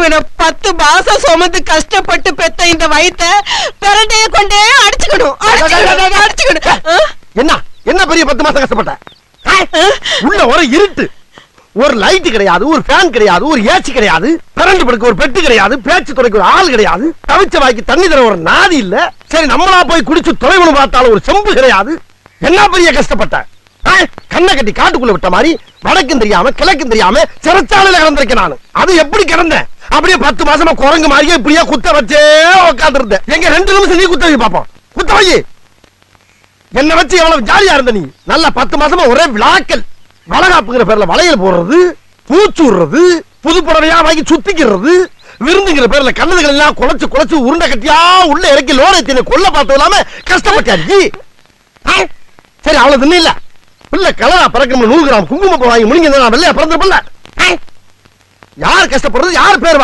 10 மாசம் சுமந்து கஷ்டப்பட்டு பெத்த இந்த வயித்தை பிரண்டைய கொண்டே அடிச்சுக்கணும். என்ன என்ன பெரிய 10 மாசம் கஷ்டப்பட்ட? உள்ள ஒரு இருட்டு, ஒரு லைட் கிடையாது, ஒரு ஃபேன் கிடையாது, ஒரு ஏசி கிடையாது, கரண்ட் படுக்க ஒரு பெட்டு கிடையாது, பேச்சு துறைக்கு ஒரு ஆள் கிடையாது, தவிச்ச வாய்க்கு தண்ணி தர ஒரு நாதி இல்ல. சரி நம்மளா போய் குடிச்சு தொலைவுன்னு பார்த்தாலும் ஒரு செம்பு கிடையாது. என்ன பெரிய கஷ்டப்பட்ட? கண்ணை கட்டி காட்டுக்குள்ள விட்ட மாதிரி வடக்கும் தெரியாம கிழக்கும் தெரியாம சிறைச்சாலையில கிடந்திருக்கேன் நான். அது எப்படி கிடந்தேன்? அப்படியே 10 மாசமா குரங்கு மாதிரியே இப்படியே குத்த வச்சே உட்கார்ந்து இருந்தேன். எங்க 2 நிமிஷம் நீ குத்த வை பாப்போம். குத்த வை. என்ன வச்சு எவ்வளவு ஜாலியா இருந்த நீ? நல்லா 10 மாசமா ஒரே விளாக்கல். வளகாப்புங்கிற பேர்ல வளையல் போடுறது, பூச்சு விடுறது, புது புடவையா வாங்கி சுத்திக்கிறது, விருந்துங்கிற பேர்ல கண்ணதுகள் எல்லாம் குலைச்சு குலைச்சு உருண்டை கட்டியா உள்ள இறக்கி லோனை கொல்ல பார்த்து இல்லாம கஷ்டப்பட்டாரு. சரி அவ்வளவு தின்னு இல்ல பிள்ளை கலரா பறக்கணும் 100 கிராம் குங்குமப்பூ வாங்கி முடிங்க வெள்ளையா பிறந்திருப்பல. யார் கஷ்டப்படுறது? யார் பேர்